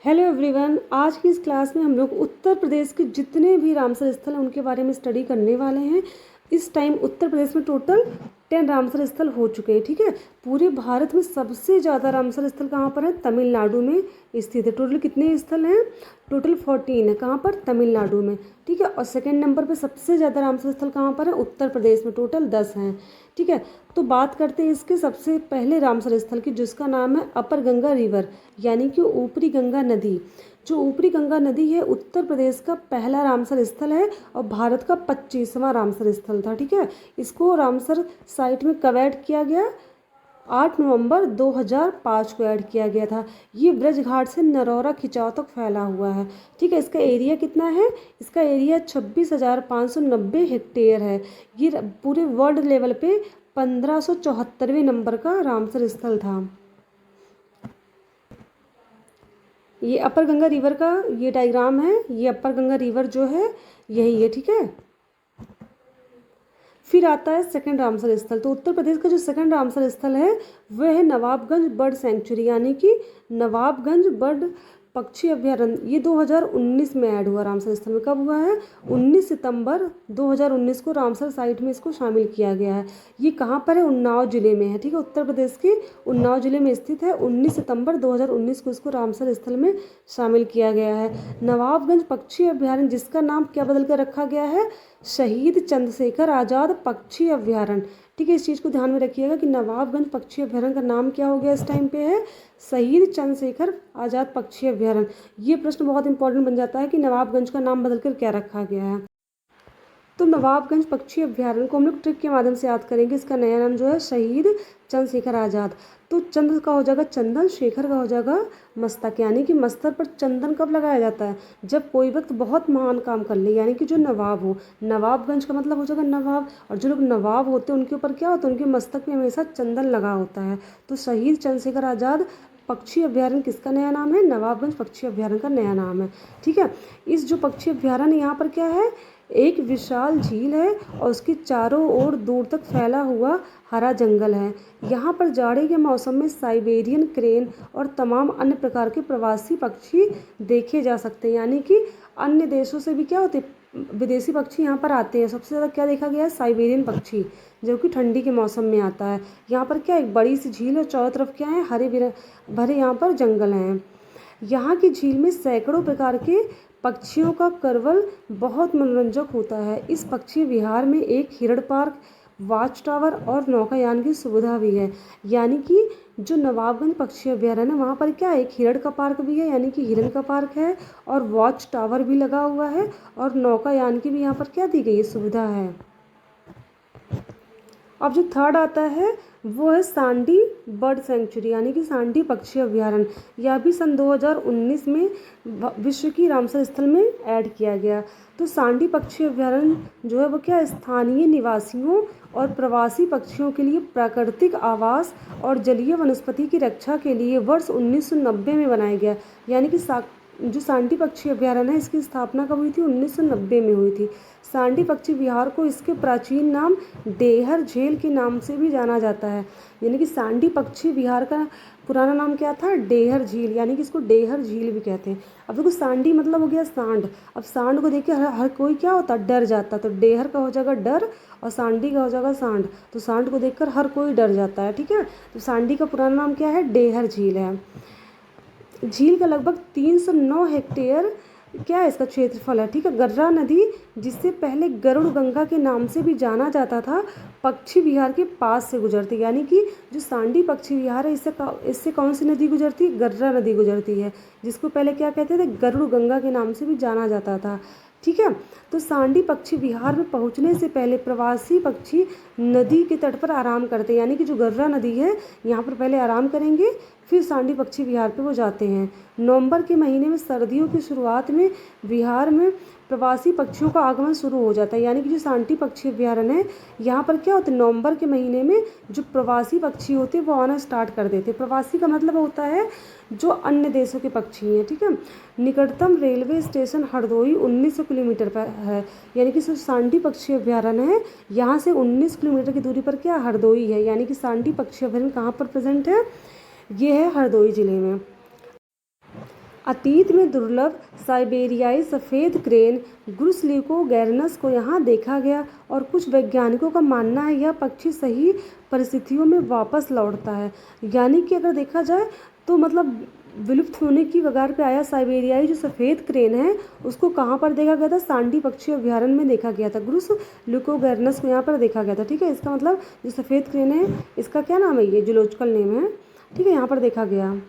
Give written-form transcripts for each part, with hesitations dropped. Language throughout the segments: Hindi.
हेलो एवरीवन, आज की इस क्लास में हम लोग उत्तर प्रदेश के जितने भी रामसर स्थल हैं उनके बारे में स्टडी करने वाले हैं। इस टाइम उत्तर प्रदेश में टोटल 10 रामसर स्थल हो चुके हैं। ठीक है, पूरे भारत में सबसे ज़्यादा रामसर स्थल कहाँ पर है? तमिलनाडु में स्थित है। टोटल कितने स्थल हैं? टोटल 14 है। कहाँ पर? तमिलनाडु में। ठीक है, और सेकेंड नंबर पर सबसे ज़्यादा रामसर स्थल कहाँ पर है? उत्तर प्रदेश में, टोटल 10 हैं। ठीक है, तो बात करते हैं इसके सबसे पहले रामसर स्थल की, जिसका नाम है अपर गंगा रिवर, यानी कि ऊपरी गंगा नदी। जो ऊपरी गंगा नदी है उत्तर प्रदेश का पहला रामसर स्थल है और भारत का 25वां रामसर स्थल था। ठीक है, इसको रामसर साइट में कब ऐड किया गया? 8 नवंबर 2005 को ऐड किया गया था। ये ब्रज घाट से नरौरा खिंचाव तक फैला हुआ है। ठीक है, इसका एरिया कितना है? इसका एरिया 26,590 हेक्टेयर है। ये पूरे वर्ल्ड लेवल पे 1574वें नंबर का रामसर स्थल था। ये अपर गंगा रिवर का ये डायग्राम है। ये अपर गंगा रिवर जो है यही है। ठीक है, फिर आता है सेकंड रामसर स्थल। तो उत्तर प्रदेश का जो सेकंड रामसर स्थल है वह है नवाबगंज बर्ड सेंचुरी, यानी कि नवाबगंज बर्ड पक्षी अभ्यारण्य। ये 2019 में ऐड हुआ रामसर स्थल में। कब हुआ है? 19 सितंबर 2019 को रामसर साइट में इसको शामिल किया गया है। ये कहाँ पर है? उन्नाव जिले में है। ठीक है, उत्तर प्रदेश के उन्नाव जिले में स्थित है। 19 सितंबर 2019 को इसको रामसर स्थल में शामिल किया गया है। नवाबगंज पक्षी अभ्यारण्य, जिसका नाम क्या बदल कर रखा गया है? शहीद चंद्रशेखर आज़ाद पक्षी अभ्यारण्य। ठीक है, इस चीज़ को ध्यान में रखिएगा कि नवाबगंज पक्षी अभ्यारण्य का नाम क्या हो गया इस टाइम पे है? शहीद चंद्रशेखर आज़ाद पक्षी अभ्यारण्य। ये प्रश्न बहुत इंपॉर्टेंट बन जाता है कि नवाबगंज का नाम बदलकर क्या रखा गया है। तो नवाबगंज पक्षी अभ्यारण्य को हम लोग ट्रिक के माध्यम से याद करेंगे। इसका नया नाम जो है शहीद चंद्रशेखर आज़ाद। तो चंद्र का हो जाएगा चंदन, शेखर का हो जाएगा मस्तक, यानी कि मस्तक पर चंदन कब लगाया जाता है? जब कोई व्यक्ति बहुत महान काम कर ले, यानी कि जो नवाब हो। नवाबगंज का मतलब हो जाएगा नवाब, और जो लोग नवाब होते हैं उनके ऊपर क्या होता है? उनके मस्तक में हमेशा चंदन लगा होता है। तो शहीद चंद्रशेखर आज़ाद पक्षी अभ्यारण्य किसका नया नाम है? नवाबगंज पक्षी अभ्यारण्य का नया नाम है। ठीक है, इस जो पक्षी अभ्यारण्य यहाँ पर क्या है? एक विशाल झील है और उसके चारों ओर दूर तक फैला हुआ हरा जंगल है। यहाँ पर जाड़े के मौसम में साइबेरियन क्रेन और तमाम अन्य प्रकार के प्रवासी पक्षी देखे जा सकते हैं, यानी कि अन्य देशों से भी क्या होते हैं? विदेशी पक्षी यहाँ पर आते हैं। सबसे ज़्यादा क्या देखा गया है? साइबेरियन पक्षी, जो कि ठंडी के मौसम में आता है। यहाँ पर क्या एक बड़ी सी झील है, चारों तरफ क्या है? हरे भरे यहाँ पर जंगल हैं। यहाँ की झील में सैकड़ों प्रकार के पक्षियों का करवल बहुत मनोरंजक होता है। इस पक्षी विहार में एक हिरण पार्क, वॉच टावर और नौकायान की सुविधा भी है। यानी कि जो नवाबगंज पक्षी अभ्यारण्य है वहाँ पर क्या एक हिरण का पार्क भी है, यानी कि हिरण का पार्क है, और वॉच टावर भी लगा हुआ है, और नौकायान की भी यहाँ पर क्या दी गई है? सुविधा है। अब जो थर्ड आता है वो है सांडी बर्ड सेंचुरी, यानी कि सांडी पक्षी अभ्यारण्य। यह भी सन 2019 में विश्व की रामसर स्थल में ऐड किया गया। तो सांडी पक्षी अभ्यारण्य जो है वो क्या स्थानीय निवासियों और प्रवासी पक्षियों के लिए प्राकृतिक आवास और जलीय वनस्पति की रक्षा के लिए वर्ष 1990 में बनाया गया। यानी कि जो सांडी पक्षी अभ्यारण्य है इसकी स्थापना कब हुई थी? 1990 में हुई थी। सांडी पक्षी विहार को इसके प्राचीन नाम डेहर झील के नाम से भी जाना जाता है। यानी कि सांडी पक्षी विहार का पुराना नाम क्या था? डेहर झील, यानी कि इसको डेहर झील भी कहते हैं। अब देखो सांडी मतलब हो गया सांड। अब सांड को देख के हर कोई क्या होता? डर जाता। तो डेहर का हो जाएगा डर और सांडी का हो जाएगा सांड। तो सांड को देखकर हर कोई डर जाता है। ठीक है, तो सांडी का पुराना नाम क्या है? डेहर झील है। झील का लगभग 309 हेक्टेयर क्या है इसका क्षेत्रफल है। ठीक है, गर्रा नदी, जिससे पहले गरुड़ गंगा के नाम से भी जाना जाता था, पक्षी विहार के पास से गुजरती। यानी कि जो सांडी पक्षी विहार है इससे कौन सी नदी गुजरती है? गर्रा नदी गुजरती है, जिसको पहले क्या कहते थे? गरुड़ गंगा के नाम से भी जाना जाता था। ठीक है, तो सांडी पक्षी विहार में पहुंचने से पहले प्रवासी पक्षी नदी के तट पर आराम करते हैं। यानी कि जो गर्रा नदी है यहाँ पर पहले आराम करेंगे, फिर सांडी पक्षी विहार पे वो जाते हैं। नवंबर के महीने में सर्दियों की शुरुआत में विहार में प्रवासी पक्षियों का आगमन शुरू हो जाता है। यानी कि जो सांडी पक्षी अभ्यारण्य है यहाँ पर क्या होता है? नवंबर के महीने में जो प्रवासी पक्षी होते हैं वो आना स्टार्ट कर देते हैं। प्रवासी का मतलब होता है जो अन्य देशों के पक्षी हैं। ठीक है, निकटतम रेलवे स्टेशन हरदोई 1900 किलोमीटर पर है। यानी कि जो सांडी पक्षी अभ्यारण्य है यहाँ से 19 किलोमीटर की दूरी पर क्या हरदोई है। यानी कि सांडी पक्षी अभ्यारण्य कहाँ पर प्रेजेंट है? ये है हरदोई जिले में। अतीत में दुर्लभ साइबेरियाई सफ़ेद क्रेन ग्रुसलिकोगैरनस को यहाँ देखा गया और कुछ वैज्ञानिकों का मानना है यह पक्षी सही परिस्थितियों में वापस लौटता है। यानी कि अगर देखा जाए तो मतलब विलुप्त होने की कगार पे आया साइबेरियाई जो सफ़ेद क्रेन है उसको कहाँ पर देखा गया था? सांडी पक्षी अभ्यारण्य में देखा गया था। ग्रुसलिकोगैरनस को यहाँ पर देखा गया था। ठीक है, इसका मतलब जो सफ़ेद क्रेन है इसका क्या नाम है? ये जूलॉजिकल नेम है। ठीक है, यहाँ पर देखा गया।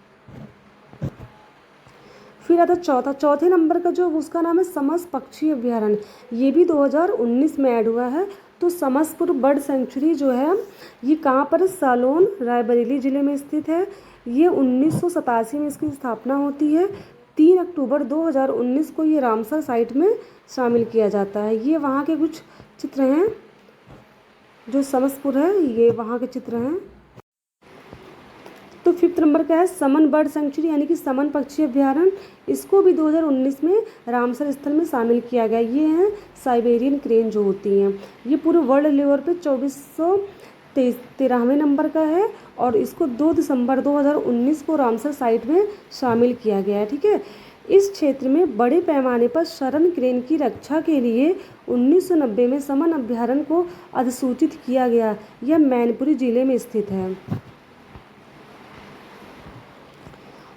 फिर आता चौथे नंबर का जो उसका नाम है समस पक्षी अभ्यारण्य। ये भी 2019 में ऐड हुआ है। तो समसपुर बर्ड सेंचुरी जो है ये कहाँ पर? सालोन रायबरेली ज़िले में स्थित है। ये 1987 में इसकी स्थापना होती है। 3 अक्टूबर 2019 को ये रामसर साइट में शामिल किया जाता है। ये वहाँ के कुछ चित्र हैं। जो समसपुर है ये वहाँ के चित्र हैं। तो 5th नंबर का है समन बर्ड सेंचुरी यानी कि समन पक्षी अभ्यारण्य। इसको भी 2019 में रामसर स्थल में शामिल किया गया। ये हैं साइबेरियन क्रेन जो होती हैं। ये पूरे वर्ल्ड लेवल पे 2413वें नंबर का है और इसको 2 दिसंबर 2019 को रामसर साइट में शामिल किया गया है। ठीक है, इस क्षेत्र में बड़े पैमाने पर शरण क्रेन की रक्षा के लिए 1990 में समन अभ्यारण्य को अधिसूचित किया गया। यह मैनपुरी जिले में स्थित है।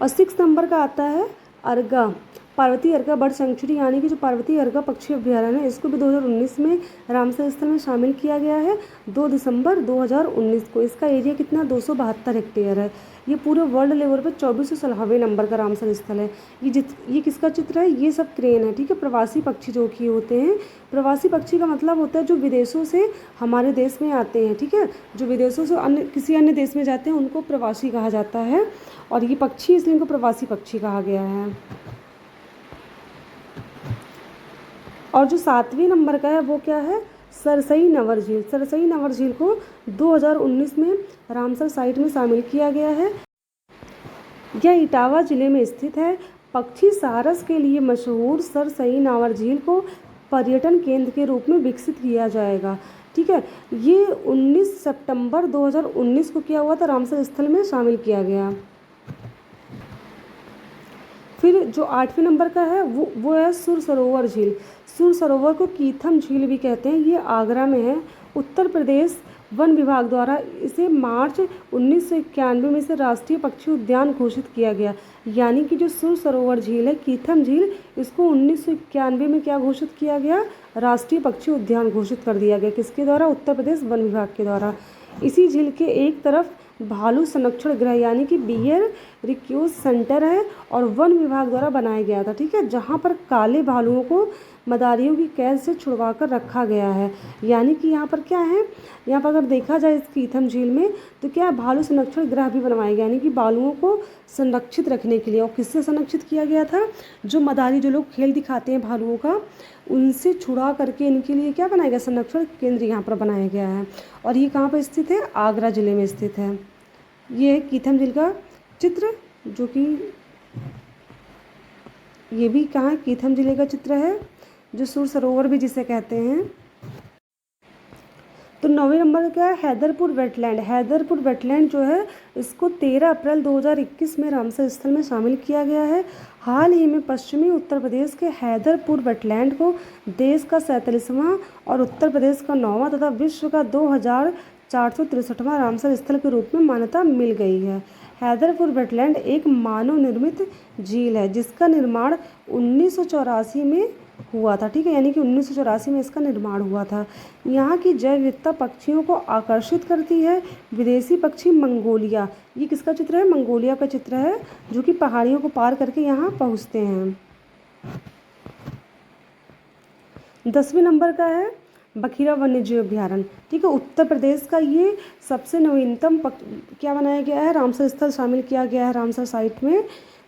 और 6 नंबर का आता है अर्गा पार्वती अर्गा बर्ड सेंचुरी यानी कि जो पार्वती अर्गा पक्षी अभ्यारण्य है इसको भी 2019 में रामसर स्थल में शामिल किया गया है 2 दिसंबर 2019 को। इसका एरिया कितना? 272 हेक्टेयर है। ये पूरे वर्ल्ड लेवल पे 2416वें नंबर का रामसर स्थल है। ये किसका चित्र है? ये सब क्रेन है। ठीक है, प्रवासी पक्षी जो कि होते हैं। प्रवासी पक्षी का मतलब होता है जो विदेशों से हमारे देश में आते हैं। ठीक है, जो विदेशों से किसी अन्य देश में जाते हैं उनको प्रवासी कहा जाता है और ये पक्षी इसलिए इनको प्रवासी पक्षी कहा गया है। और जो 7वें नंबर का है वो क्या है? सरसई नंवर झील। सरसई नंवर झील को 2019 में रामसर साइट में शामिल किया गया है। यह इटावा जिले में स्थित है। पक्षी सारस के लिए मशहूर सरसई नंवर झील को पर्यटन केंद्र के रूप में विकसित किया जाएगा। ठीक है, ये 19 सितंबर 2019 को किया हुआ था, रामसर स्थल में शामिल किया गया। फिर जो 8वें नंबर का है वो है सुर सरोवर झील। सुर सरोवर को कीथम झील भी कहते हैं। ये आगरा में है। उत्तर प्रदेश वन विभाग द्वारा इसे मार्च 1991 में से राष्ट्रीय पक्षी उद्यान घोषित किया गया। यानी कि जो सुर सरोवर झील है कीथम झील इसको 1991 में क्या घोषित किया गया? राष्ट्रीय पक्षी उद्यान घोषित कर दिया गया। किसके द्वारा? उत्तर प्रदेश वन विभाग के द्वारा। इसी झील के एक तरफ भालू संरक्षण गृह यानी कि बियर रिक्यूज सेंटर है और वन विभाग द्वारा बनाया गया था। ठीक है, जहाँ पर काले भालुओं को मदारियों की कैद से छुड़वा कर रखा गया है। यानी कि यहाँ पर क्या है? यहाँ पर अगर देखा जाए इस कीथम झील में तो क्या भालू संरक्षण गृह भी बनवाया गया यानी कि भालुओं को संरक्षित रखने के लिए। और किससे संरक्षित किया गया था? जो मदारी जो लोग खेल दिखाते हैं भालुओं का उनसे छुड़ा करके इनके लिए क्या बनाया गया? संरक्षण केंद्र यहाँ पर बनाया गया है। और ये कहाँ पर स्थित है? आगरा जिले में स्थित है। ये है कीथम झील का चित्र जो कि ये भी कहाँ है? कीथम जिले का चित्र है जो सुर सरोवर भी जिसे कहते हैं। तो 9वें नंबर का है हैदरपुर वेटलैंड। हैदरपुर वेटलैंड जो है इसको 13 अप्रैल 2021 में रामसर स्थल में शामिल किया गया है। हाल ही में पश्चिमी उत्तर प्रदेश के हैदरपुर वेटलैंड को देश का 47वां और उत्तर प्रदेश का 9वां तथा विश्व का 2463वां रामसर स्थल के रूप में मान्यता मिल गई है। हैदरपुर वेटलैंड एक मानव निर्मित झील है जिसका निर्माण 1984 में हुआ था। ठीक है, यानी कि 1984 में इसका निर्माण हुआ था। यहाँ की जैव विविधता पक्षियों को आकर्षित करती है। विदेशी पक्षी मंगोलिया, ये किसका चित्र है? मंगोलिया का चित्र है जो कि पहाड़ियों को पार करके यहाँ पहुँचते हैं। 10वें नंबर का है बखिरा वन्यजीव अभ्यारण्य। ठीक है, उत्तर प्रदेश का ये सबसे नवीनतम क्या बनाया गया है? रामसर स्थल शामिल किया गया है रामसर साइट में।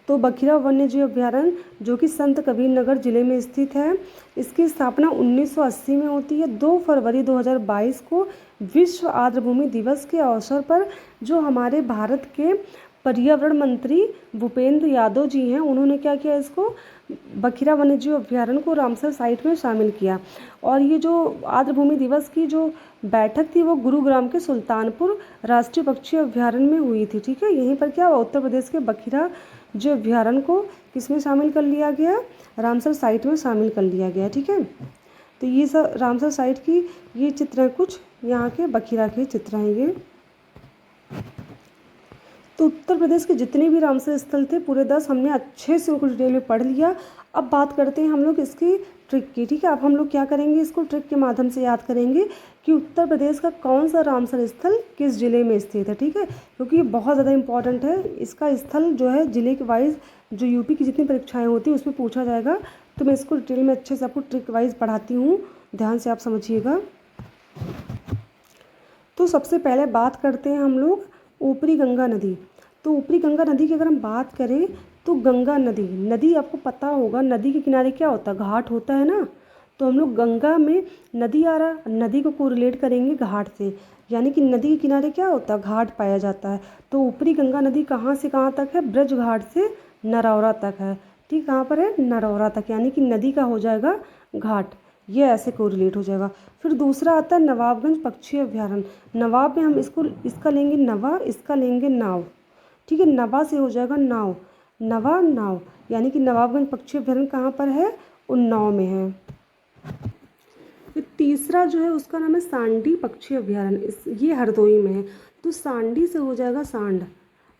तो बखिरा वन्यजीव अभ्यारण्य जो कि संत कबीर नगर जिले में स्थित है। इसकी स्थापना 1980 में होती है। 2 फरवरी 2022 को विश्व आर्द्रभूमि दिवस के अवसर पर जो हमारे भारत के पर्यावरण मंत्री भूपेंद्र यादव जी हैं उन्होंने क्या किया? इसको बखिरा वन्यजीव अभ्यारण्य को रामसर साइट में शामिल किया। और ये जो आर्द्रभूमि दिवस की जो बैठक थी वो गुरुग्राम के सुल्तानपुर राष्ट्रीय पक्षी अभ्यारण्य में हुई थी। ठीक है, यहीं पर क्या उत्तर प्रदेश के बखिरा जो अभ्यारण्य को किसमें शामिल कर लिया गया, रामसर साइट में शामिल कर लिया गया। ठीक है, तो ये सब रामसर साइट की ये चित्र हैं, कुछ यहाँ के बखीरा के चित्र हैं ये। तो उत्तर प्रदेश के जितने भी रामसर स्थल थे पूरे 10 हमने अच्छे से उनको डिटेल में पढ़ लिया। अब बात करते हैं हम लोग इसकी ट्रिक की। ठीक है, अब हम लोग क्या करेंगे, इसको ट्रिक के माध्यम से याद करेंगे कि उत्तर प्रदेश का कौन सा रामसर स्थल किस जिले में स्थित है। ठीक है, क्योंकि ये बहुत ज़्यादा इंपॉर्टेंट है। इसका स्थल जो है जिले के वाइज जो यूपी की जितनी परीक्षाएँ होती हैं उसमें पूछा जाएगा। तो मैं इसको डिटेल में अच्छे से आपको ट्रिक वाइज पढ़ाती हूँ, ध्यान से आप समझिएगा। तो सबसे पहले बात करते हैं हम लोग ऊपरी गंगा नदी। तो ऊपरी गंगा नदी की अगर हम बात करें तो गंगा नदी आपको पता होगा, नदी के किनारे क्या होता है, घाट होता है ना। तो हम लोग गंगा में नदी आ रहा, नदी को कोरिलेट करेंगे घाट से, यानी कि नदी के किनारे क्या होता है, घाट पाया जाता है। तो ऊपरी गंगा नदी कहाँ से कहाँ तक है, ब्रज घाट से नरौरा तक है। ठीक, कहाँ पर है, नरौरा तक, यानी कि नदी का हो जाएगा घाट, ये ऐसे कोरिलेट हो जाएगा। फिर दूसरा आता है नवाबगंज पक्षी अभ्यारण्य। नवाब में हम इसका लेंगे नवा, इसका लेंगे नाव। ठीक है, नवा से हो जाएगा नाव, नवा नाव, यानी कि नवाबगंज पक्षी अभ्यारण्य कहाँ पर है, उन्नाव में है। फिर तीसरा जो है उसका नाम है सांडी पक्षी अभ्यारण्य, ये हरदोई में है। तो सांडी से हो जाएगा सांड।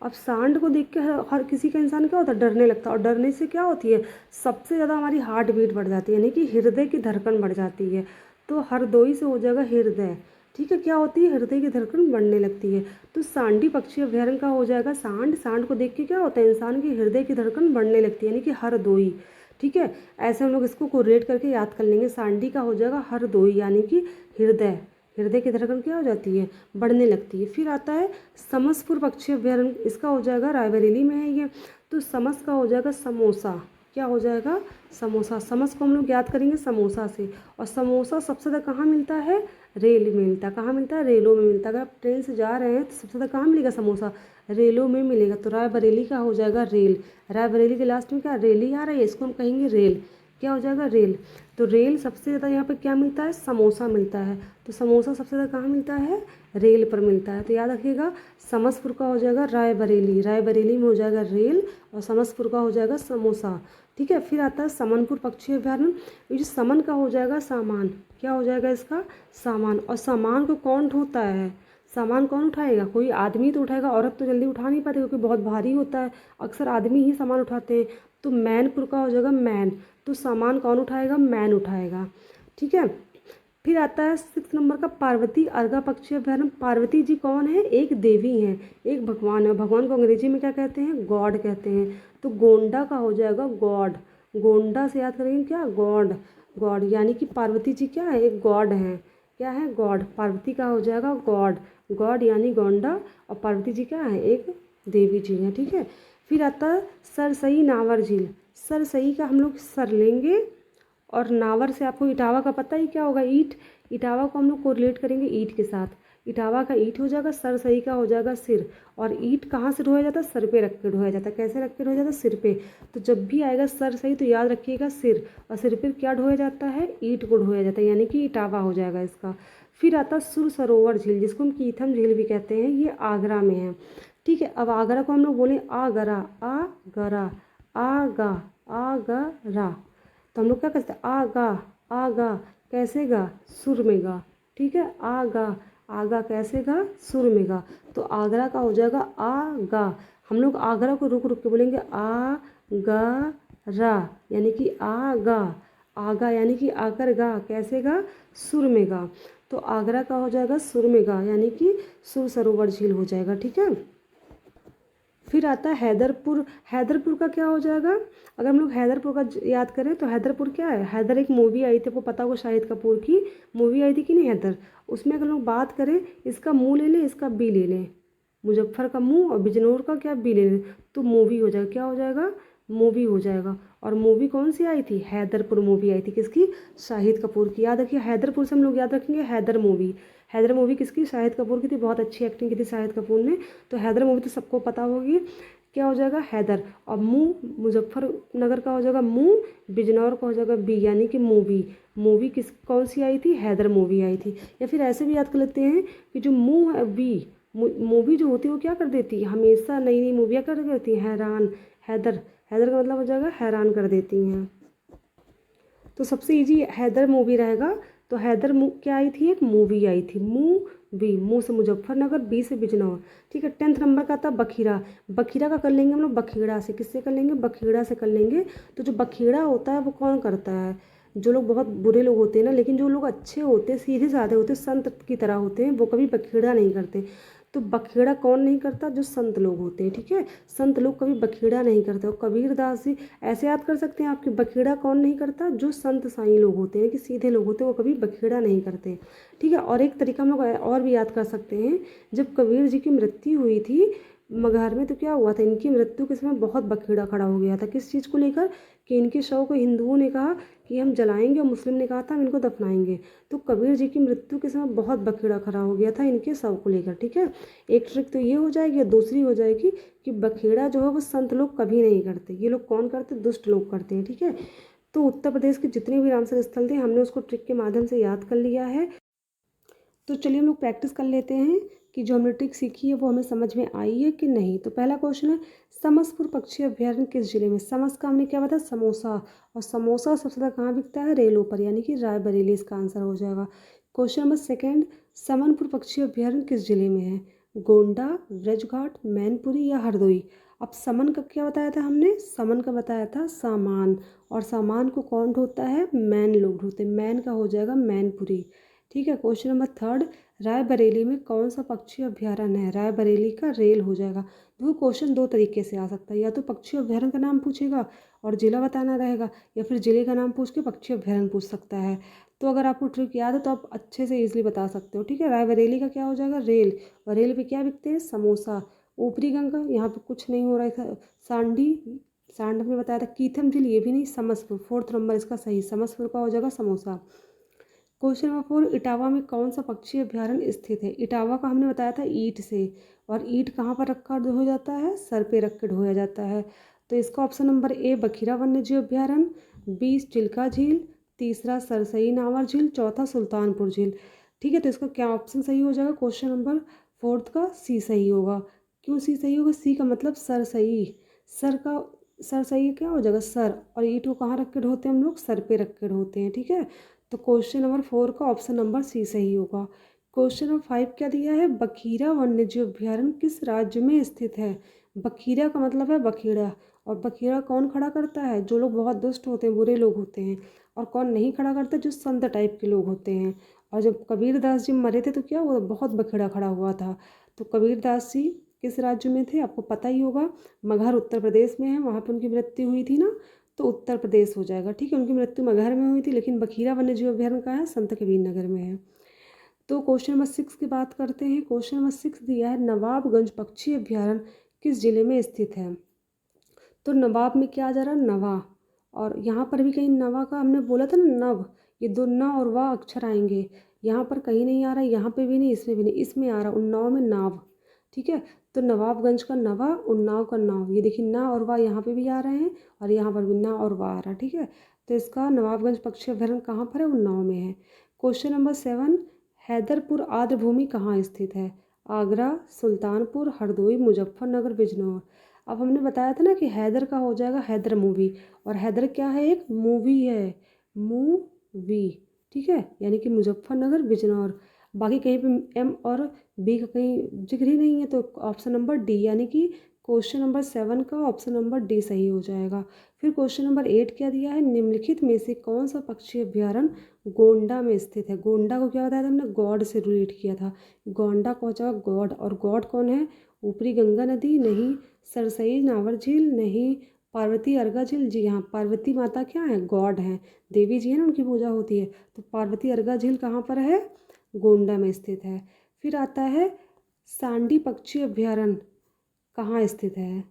अब सांड को देख के हर किसी का इंसान क्या होता है, डरने लगता है। और डरने से क्या होती है, सबसे ज़्यादा हमारी हार्ट बीट बढ़ जाती है, यानी कि हृदय की धड़कन बढ़ जाती है। तो हरदोई से हो जाएगा हृदय। ठीक है, क्या होती है, हृदय की धड़कन बढ़ने लगती है। तो सांडी पक्षी अभ्यारण्य का हो जाएगा सांड। सांड को देख के क्या होता है, इंसान की हृदय की धड़कन बढ़ने लगती है, यानी कि हरदोई। ठीक है, ऐसे हम लोग इसको कोरिलेट करके याद कर लेंगे। सांडी का हो जाएगा हरदोई, यानी कि हृदय, हृदय की धड़कन क्या हो जाती है, बढ़ने लगती है। फिर आता है समसपुर पक्षी अभ्यारण्य, इसका हो जाएगा रायबरेली में है ये। तो समस का हो जाएगा समोसा, क्या हो जाएगा, समोसा। समस को हम लोग याद करेंगे समोसा से। और समोसा सबसे ज़्यादा कहाँ मिलता है, रेल में मिलता है। कहाँ मिलता है, रेलों में मिलता है। अगर आप ट्रेन से जा रहे हैं तो सबसे ज़्यादा कहाँ मिलेगा समोसा, रेलों में मिलेगा। तो रायबरेली का हो जाएगा रेल। रायबरेली के लास्ट में क्या रेली आ रही है, इसको हम कहेंगे रेल, क्या हो जाएगा, रेल। तो रेल सबसे ज़्यादा यहाँ पे क्या मिलता है, समोसा मिलता है। तो समोसा सबसे ज़्यादा कहाँ मिलता है, रेल पर मिलता है। तो याद रखिएगा समसपुर का हो जाएगा रायबरेली, रायबरेली में हो जाएगा रेल, और समसपुर का हो जाएगा समोसा। ठीक है, फिर आता है समनपुर पक्षी अभ्यारण्य। ये जो समन का हो जाएगा सामान, क्या हो जाएगा इसका, सामान। और सामान को कौन ढोता है, सामान कौन उठाएगा, कोई आदमी तो उठाएगा, औरत तो जल्दी उठा नहीं पाती क्योंकि बहुत भारी होता है, अक्सर आदमी ही सामान उठाते हैं। तो मैनपुर का हो जाएगा मैन। तो सामान कौन उठाएगा, मैन उठाएगा। ठीक है, फिर आता है 6 नंबर का पार्वती अर्गा पक्षी अभ्यारण्य। पार्वती जी कौन है, एक देवी हैं, एक भगवान है। भगवान को अंग्रेजी में क्या कहते हैं, गॉड कहते हैं। तो गोंडा का हो जाएगा गॉड, गोंडा से याद करेंगे क्या, गॉड, गॉड, यानी कि पार्वती जी क्या है, एक गॉड हैं, क्या है, गॉड। पार्वती का हो जाएगा गॉड, गॉड यानी गोंडा, और पार्वती जी क्या है, एक देवी जी हैं। ठीक है, फिर आता है सरसई नावर झील। सरसई का हम लोग सर लेंगे, और नावर से आपको इटावा का पता ही क्या होगा, ईंट। इटावा को हम लोग कोरिलेट करेंगे ईंट के साथ। इटावा का ईंट हो जाएगा, सरसई का हो जाएगा सिर। और ईंट कहाँ से ढोया जाता है, सर पे रख के ढोया जाता है। कैसे रख के ढोया जाता है, सिर पे। तो जब भी आएगा सरसई तो याद रखिएगा सिर, और सिर पे क्या ढोया जाता है, ईंट को ढोया जाता है, यानी कि इटावा हो जाएगा इसका। फिर आता सुर सरोवर झील, जिसको हम कीथम झील भी कहते हैं, ये आगरा में है। ठीक है, अब आगरा को हम लोग बोलें आगरा, आगरा, आगा, आगरा। तो हम लोग क्या करते हैं, आगा, आगा कैसे गा, सुर में गा। ठीक है, आगा, आगा कैसे गा, सुर में गा। तो आगरा का हो जाएगा आगा। हम लोग आगरा को रुक रुक के बोलेंगे आ गा रा, यानी कि आगा, आगा यानी कि आकर गा, कैसे गा, सुर में गा। तो आगरा का हो जाएगा सुर में गा, यानी कि सुर सरोवर झील हो जाएगा। ठीक है, फिर आता है हैदरपुर। हैदरपुर का क्या हो जाएगा, अगर हम लोग हैदरपुर का याद करें तो हैदरपुर क्या है, हैदर एक मूवी आई थी, आपको पता होगा, शाहिद कपूर की मूवी आई थी कि नहीं, हैदर। उसमें अगर लोग बात करें, इसका मुँह ले लें, इसका बी ले लें, मुजफ्फर का मुँह और बिजनौर का क्या, बी ले लें, तो मूवी हो जाएगा, क्या हो जाएगा, मूवी हो जाएगा। और मूवी कौन सी आई थी, हैदरपुर मूवी आई थी, किसकी, शाहिद कपूर की। याद रखिए, हैदरपुर से हम लोग याद रखेंगे हैदर मूवी। हैदर मूवी किसकी, शाहिद कपूर की थी, बहुत अच्छी एक्टिंग की थी शाहिद कपूर ने। तो हैदर मूवी तो सबको पता होगी, क्या हो जाएगा, हैदर। और मुँह, मुजफ्फरनगर का हो जाएगा मुँह, बिजनौर का हो जाएगा बी, यानी कि मूवी। मूवी किस कौन सी आई थी, हैदर मूवी आई थी। या फिर ऐसे भी याद कर लेते हैं कि जो मुँह है बी, मूवी जो होती है वो क्या कर देती है, हमेशा नई नई मूवियाँ कर देती है, हैरान, हैदर, हैदर का मतलब हो जाएगा हैरान कर देती हैं। तो सबसे इजी हैदर मूवी रहेगा। तो हैदर क्या आई थी, एक मूवी आई थी, मूवी, मू से मुजफ्फरनगर, बी से बिजनौर। ठीक है। 10th नंबर का था बखीरा। बखीरा का कर लेंगे हम लोग बखीड़ा से, किससे कर लेंगे, बखीड़ा से कर लेंगे। तो जो बखीड़ा होता है वो कौन करता है, जो लोग बहुत बुरे लोग होते हैं ना, लेकिन जो लोग अच्छे होते हैं, सीधे साधे होते हैं, संत की तरह होते हैं, वो कभी बखेड़ा नहीं करते। तो बखेड़ा कौन नहीं करता, जो संत लोग होते हैं। ठीक है। संत लोग कभी बखेड़ा नहीं करते। और कबीरदास जी ऐसे याद कर सकते हैं आपकी, बखेड़ा कौन नहीं करता, जो संत साईं लोग होते हैं, कि सीधे लोग होते हैं, वो कभी बखेड़ा नहीं करते। ठीक है। और एक तरीका हम लोग और भी याद कर सकते हैं, जब कबीर जी की मृत्यु हुई थी मगहर में, तो क्या हुआ था, इनकी मृत्यु के समय बहुत बखेड़ा खड़ा हो गया था। किस चीज़ को लेकर, कि इनके शव को हिंदुओं ने कहा कि हम जलाएंगे, और मुस्लिम ने कहा था हम इनको दफनाएंगे। तो कबीर जी की मृत्यु के समय बहुत बखेड़ा खड़ा हो गया था इनके शव को लेकर। ठीक है। एक ट्रिक तो ये हो जाएगी, और दूसरी हो जाएगी कि बखेड़ा जो है वो संत लोग कभी नहीं करते, ये लोग कौन करते, दुष्ट लोग करते हैं। ठीक है। तो उत्तर प्रदेश के जितने भी रामसर स्थल थे हमने उसको ट्रिक के माध्यम से याद कर लिया है। तो चलिए हम लोग प्रैक्टिस कर लेते हैं कि जो हमने ट्रिक सीखी है वो हमें समझ में आई है कि नहीं। तो पहला क्वेश्चन है, समसपुर पक्षी अभ्यारण्य किस जिले में। समस का हमने क्या बताया, समोसा, और समोसा सबसे ज़्यादा कहाँ बिकता है, रेलों पर, यानी कि रायबरेली इसका आंसर हो जाएगा। क्वेश्चन नंबर सेकेंड, समनपुर पक्षी अभ्यारण्य किस जिले में है, गोंडा, ब्रजघाट, मैनपुरी या हरदोई। अब समन का क्या बताया था हमने, समन का बताया था सामान, और सामान को कौन ढोता है, मैन लोग ढोते, मैन का हो जाएगा मैनपुरी। ठीक है। क्वेश्चन नंबर थर्ड, रायबरेली में कौन सा पक्षी अभ्यारण्य है, रायबरेली का रेल हो जाएगा। वो क्वेश्चन दो तरीके से आ सकता है, या तो पक्षी अभ्यारण्य का नाम पूछेगा और जिला बताना रहेगा, या फिर जिले का नाम पूछ के पक्षी अभ्यारण्य पूछ सकता है। तो अगर आपको ट्रिक याद है तो आप अच्छे से ईजिली बता सकते हो। ठीक है। रायबरेली का क्या हो जाएगा, रेल, और रेल पे क्या बिकते हैं, समोसा। ऊपरी गंगा, यहाँ पे कुछ नहीं हो रहा था, सांडी, सांड में बताया था, कीथम झील, ये भी नहीं, समसपुर, 4th नंबर इसका सही, समसपुर का हो जाएगा समोसा। क्वेश्चन नंबर 4, इटावा में कौन सा पक्षी अभ्यारण्य स्थित है। इटावा का हमने बताया था ईंट से, और ईंट कहाँ पर रखा हो जाता है, सर पे रख के ढोया जाता है। तो इसका ऑप्शन नंबर ए बखीरा वन्य जीव अभ्यारण्य, बी चिल्का झील, तीसरा सरसई नावर झील, चौथा सुल्तानपुर झील। ठीक है। तो इसका क्या ऑप्शन सही हो जाएगा, क्वेश्चन नंबर 4 का सी सही होगा। क्यों सी सही होगा, सी का मतलब सरसई, सर का, सरसई क्या हो जाएगा, सर, और ईंट को कहाँ रख के ढोते हैं हम लोग, सर पे रख के ढोते हैं। ठीक है। तो क्वेश्चन नंबर 4 का ऑप्शन नंबर सी सही होगा। क्वेश्चन नंबर 5 क्या दिया है, बखीरा वन्यजीव अभ्यारण्य किस राज्य में स्थित है। बखीरा का मतलब है बखेड़ा, और बखेड़ा कौन खड़ा करता है, जो लोग बहुत दुष्ट होते हैं, बुरे लोग होते हैं। और कौन नहीं खड़ा करता, जो संत टाइप के लोग होते हैं। और जब कबीरदास जी मरे थे तो क्या हुआ, बहुत बखेड़ा खड़ा हुआ था। तो कबीरदास जी किस राज्य में थे, आपको पता ही होगा, मगहर उत्तर प्रदेश में है, वहाँ पर उनकी मृत्यु हुई थी ना, तो उत्तर प्रदेश हो जाएगा। ठीक है। उनकी मृत्यु मगहर में हुई थी, लेकिन बखीरा वन्यजीव अभ्यारण्य कहाँ है, संत कबीर नगर में है। तो क्वेश्चन नंबर 6 की बात करते हैं। क्वेश्चन नंबर 6 दिया है, नवाबगंज पक्षी अभ्यारण्य किस जिले में स्थित है। तो नवाब में क्या आ जा रहा है, नवा, और यहाँ पर भी कहीं नवा का हमने बोला था ना, नव, ये दो न और वाह अक्षर आएंगे, यहाँ पर कहीं नहीं आ रहा है, यहाँ पे भी नहीं, इसमें भी नहीं, इसमें आ रहा, उन्नाव में नाव। ठीक है। तो नवाबगंज का नवा, उन्नाव का नाव, ये देखिए ना और वाह यहाँ पे भी आ रहे हैं, और यहाँ पर भी ना और वाह आ रहा है। ठीक है। तो इसका नवाबगंज पक्षी अभ्यारण्य कहाँ पर है, उन्नाव में है। क्वेश्चन नंबर 7, हैदरपुर आर्द्रभूमि कहाँ स्थित है, आगरा, सुल्तानपुर, हरदोई, मुजफ्फरनगर, बिजनौर। अब हमने बताया था ना कि हैदर का हो जाएगा हैदर मूवी, और हैदर क्या है, एक मूवी है, मूवी। ठीक है। यानी कि मुजफ्फरनगर, बिजनौर। बाकी कहीं पे एम और बी का कहीं जिक्र ही नहीं है, तो ऑप्शन नंबर डी, यानी कि क्वेश्चन नंबर 7 का ऑप्शन नंबर डी सही हो जाएगा। फिर क्वेश्चन नंबर 8 क्या दिया है, निम्नलिखित में से कौन सा पक्षी अभ्यारण्य गोंडा में स्थित है। गोंडा को क्या बताया था हमने, गॉड से रिलेट किया था, गोंडा को हो जाएगा गॉड, और गॉड कौन है, ऊपरी गंगा नदी नहीं, सरसई नावर झील नहीं, पार्वती अर्गा झील, जी हाँ, पार्वती माता क्या है, गॉड हैं, देवी जी है ना, उनकी पूजा होती है। तो पार्वती अर्गा झील कहाँ पर है, गोंडा में स्थित है। फिर आता है सांडी पक्षी अभ्यारण्य कहाँ स्थित है।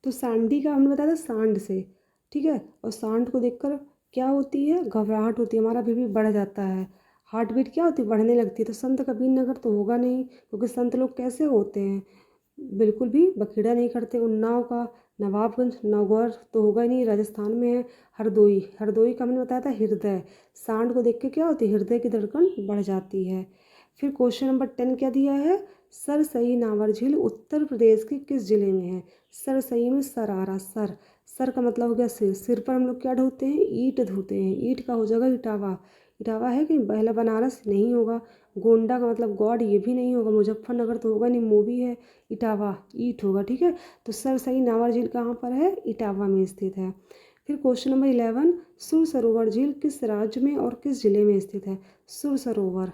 तो सांडी का हमने बताया था सांड से। ठीक है। और सांड को देखकर क्या होती है, घबराहट होती है, हमारा बीपी बढ़ जाता है, हार्ट बीट क्या होती है, बढ़ने लगती है। तो संत कबीर नगर तो होगा नहीं, क्योंकि संत लोग कैसे होते हैं, बिल्कुल भी बखेड़ा नहीं करते। उन्नाव का, नवाबगंज, नौगौर तो होगा ही नहीं, राजस्थान में है। हरदोई, हरदोई का हमने बताया था हृदय, सांड को देख के क्या होती है, हृदय की धड़कन बढ़ जाती है। फिर क्वेश्चन नंबर 10 क्या दिया है, सरसई नावर झील उत्तर प्रदेश के किस जिले में है? सरसई में सर आ रहा, सर। सर का मतलब हो गया सिर। सिर पर हम लोग क्या ढोते हैं? ईंट धोते हैं। ईंट का हो जाएगा इटावा। इटावा है कि पहला बनारस नहीं होगा। गोंडा का मतलब गॉड, ये भी नहीं होगा। मुजफ्फरनगर तो होगा नहीं, मूवी है। इटावा ईंट होगा, ठीक है। तो सरसई नावर झील कहाँ पर है? इटावा में स्थित है। फिर क्वेश्चन नंबर 11, सुर सरोवर झील किस राज्य में और किस जिले में स्थित है? सुर सरोवर,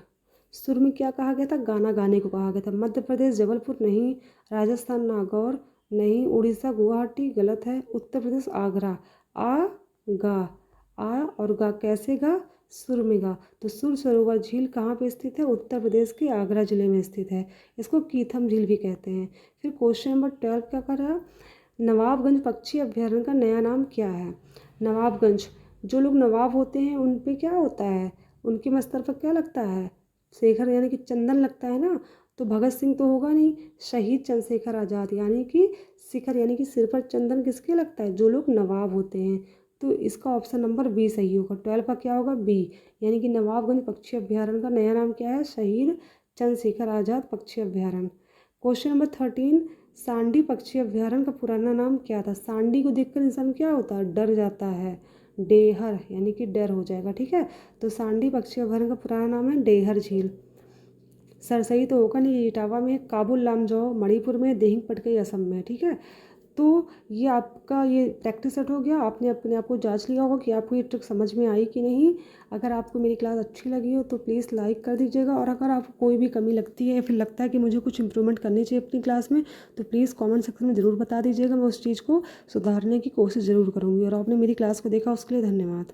सुर में क्या कहा गया था? गाना गाने को कहा गया था। मध्य प्रदेश जबलपुर नहीं, राजस्थान नागौर नहीं, उड़ीसा गुवाहाटी गलत है, उत्तर प्रदेश आगरा। आ गा, आ और गा कैसे गा? सुर में गा। तो सुर सरोवर झील कहाँ पे स्थित है? उत्तर प्रदेश के आगरा जिले में स्थित है। इसको कीथम झील भी कहते हैं। फिर क्वेश्चन नंबर 12 क्या कर रहा? नवाबगंज पक्षी अभ्यारण्य का नया नाम क्या है? नवाबगंज, जो लोग नवाब होते हैं उन पे क्या होता है? उनके मस्तर पर क्या लगता है? शेखर यानी कि चंदन लगता है ना। तो भगत सिंह तो होगा नहीं, शहीद चंद्रशेखर आज़ाद यानी कि शिखर यानी कि सिर पर चंदन किसके लगता है? जो लोग नवाब होते हैं। तो इसका ऑप्शन नंबर बी सही होगा। 12 का क्या होगा? बी, यानी कि नवाबगंज पक्षी अभ्यारण्य का नया नाम क्या है? शहीद चंद्रशेखर आज़ाद पक्षी अभ्यारण्य। क्वेश्चन नंबर 13, सांडी पक्षी अभ्यारण्य का पुराना नाम क्या था? सांडी को देखकर इंसान क्या होता है? डर जाता है। डेहर यानी कि डर हो जाएगा, ठीक है। तो सांडी पक्षी अभ्यारण्य का पुराना नाम है डेहर झील। सरसई तो होगा नहीं, इटावा में, काबुल लामजाओ मणिपुर में, देहिंग पटकई असम में, ठीक है। तो ये आपका ये प्रैक्टिस सेट हो गया। आपने अपने आप को जांच लिया होगा कि आपको ये ट्रिक समझ में आई कि नहीं। अगर आपको मेरी क्लास अच्छी लगी हो तो प्लीज़ लाइक कर दीजिएगा, और अगर आपको कोई भी कमी लगती है या फिर लगता है कि मुझे कुछ इंप्रूवमेंट करनी चाहिए अपनी क्लास में, तो प्लीज़ कमेंट सेक्शन में ज़रूर बता दीजिएगा। मैं उस चीज़ को सुधारने की कोशिश ज़रूर करूँगी। और आपने मेरी क्लास को देखा उसके लिए धन्यवाद।